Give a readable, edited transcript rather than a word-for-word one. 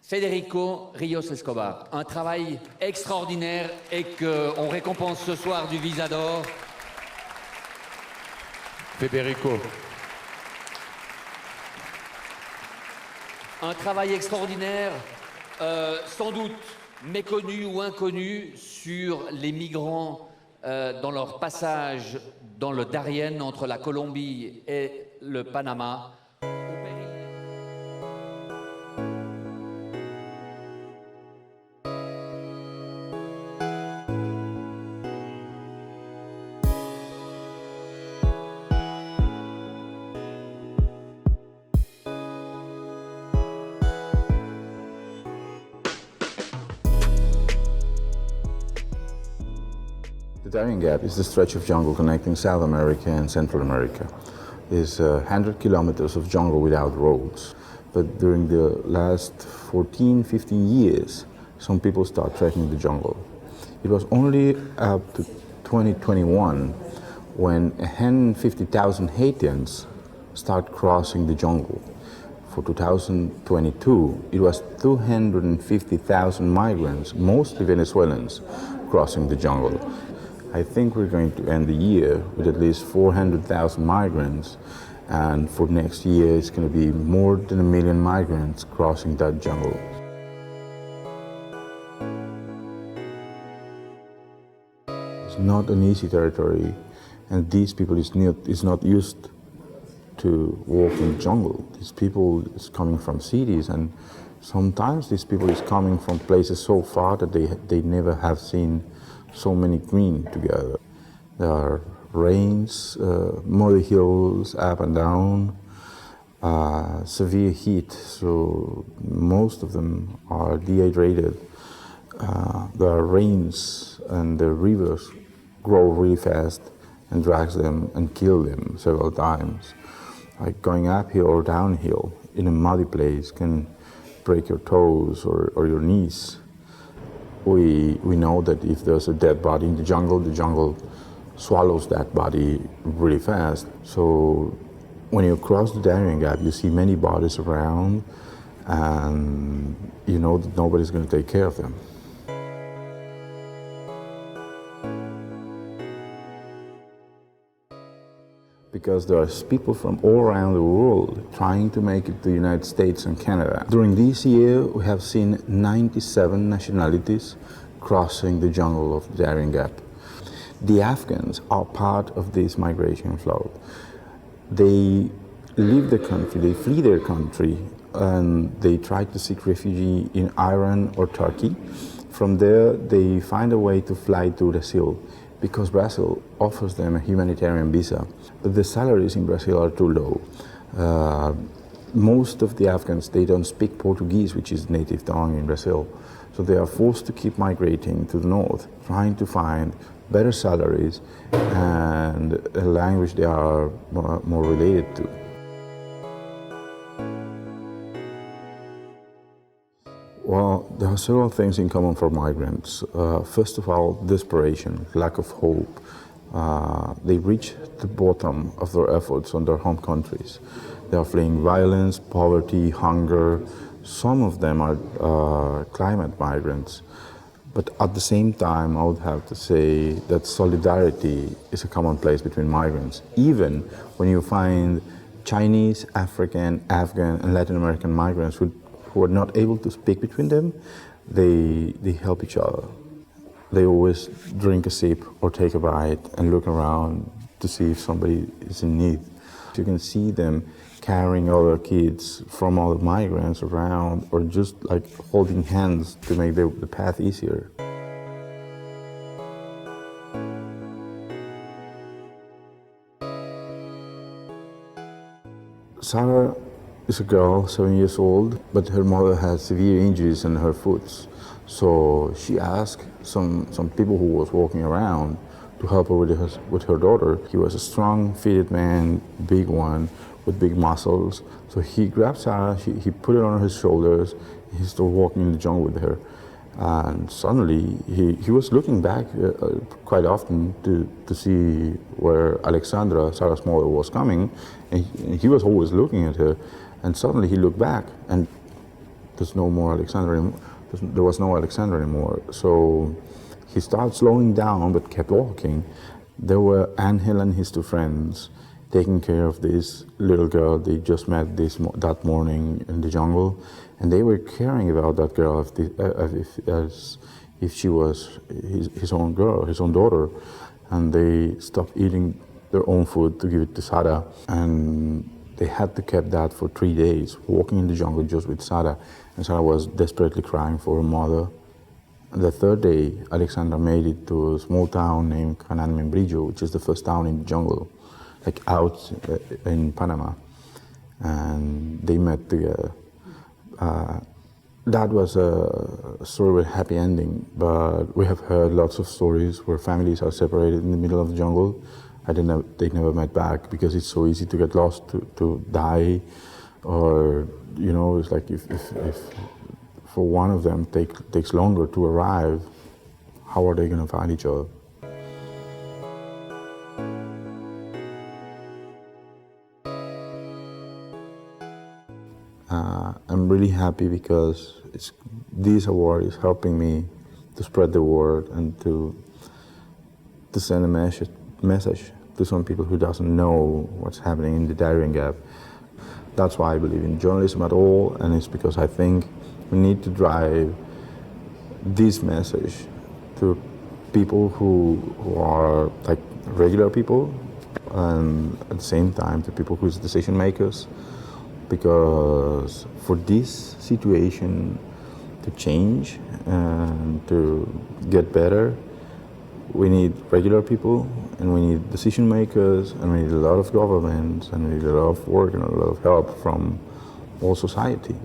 Federico Rios Escobar. Un travail extraordinaire et qu'on récompense ce soir du Visa d'Or. Federico. Un travail extraordinaire, sans doute méconnu ou inconnu, sur les migrants dans leur passage dans le Darien entre la Colombie et le Panama. The Darien Gap is the stretch of jungle connecting South America and Central America. It's 100 kilometers of jungle without roads. But during the last 14, 15 years, some people start trekking the jungle. It was only up to 2021 when 150,000 Haitians start crossing the jungle. For 2022, it was 250,000 migrants, mostly Venezuelans, crossing the jungle. I think we're going to end the year with at least 400,000 migrants, and for next year it's going to be more than 1 million migrants crossing that jungle. It's not an easy territory, and these people is not used to walk in the jungle. These people is coming from cities, and sometimes these people is coming from places so far that they never have seen so many green together. There are rains, muddy hills up and down, severe heat, so most of them are dehydrated. There are rains and the rivers grow really fast and drags them and kill them several times. Like going uphill or downhill in a muddy place can break your toes or your knees. We know that if there's a dead body in the jungle swallows that body really fast. So when you cross the Darien Gap, you see many bodies around, and you know that nobody's going to take care of them. Because there are people from all around the world trying to make it to the United States and Canada. During this year, we have seen 97 nationalities crossing the jungle of the Darien Gap. The Afghans are part of this migration flow. They leave the country, they flee their country, and they try to seek refuge in Iran or Turkey. From there, they find a way to fly to Brazil, because Brazil offers them a humanitarian visa. But the salaries in Brazil are too low. Most of the Afghans, they don't speak Portuguese, which is native tongue in Brazil. So they are forced to keep migrating to the north, trying to find better salaries and a language they are more related to. Well, there are several things in common for migrants. First of all, desperation, lack of hope. They reach the bottom of their efforts on their home countries. They are fleeing violence, poverty, hunger. Some of them are climate migrants. But at the same time, I would have to say that solidarity is a commonplace between migrants. Even when you find Chinese, African, Afghan, and Latin American migrants who are not able to speak between them, they help each other. They always drink a sip or take a bite and look around to see if somebody is in need. You can see them carrying other kids from other migrants around, or just like holding hands to make the path easier. Sarah is a girl, 7 years old, but her mother has severe injuries in her foot. So she asked some people who was walking around to help her with her daughter. He was a strong, fitted man, big one, with big muscles. So he grabbed Sarah, he put her on his shoulders, he started walking in the jungle with her. And suddenly, he was looking back quite often to see where Alexandra, Sarah's mother, was coming, and he was always looking at her. And suddenly he looked back, and there's no more Alexander anymore. There was no Alexander anymore. So he started slowing down but kept walking. There were Angel and his two friends taking care of this little girl they just met that morning in the jungle, and they were caring about that girl as if she was his own girl, his own daughter, and they stopped eating their own food to give it to Sada, and they had to keep that for 3 days, walking in the jungle just with Sada, and Sada was desperately crying for her mother. And the third day, Alexandra made it to a small town named Canan Membrillo, which is the first town in the jungle, like out in Panama, and they met together. That was a story with a happy ending, but we have heard lots of stories where families are separated in the middle of the jungle. They never met back because it's so easy to get lost, to die, or it's like if for one of them takes longer to arrive, how are they going to find each other? I'm really happy because this award is helping me to spread the word and to send a message to some people who doesn't know what's happening in the Darien Gap. That's why I believe in journalism at all, and it's because I think we need to drive this message to people who are like regular people, and at the same time to people who's decision makers. Because for this situation to change and to get better, we need regular people, and we need decision makers, and we need a lot of governments, and we need a lot of work and a lot of help from all society.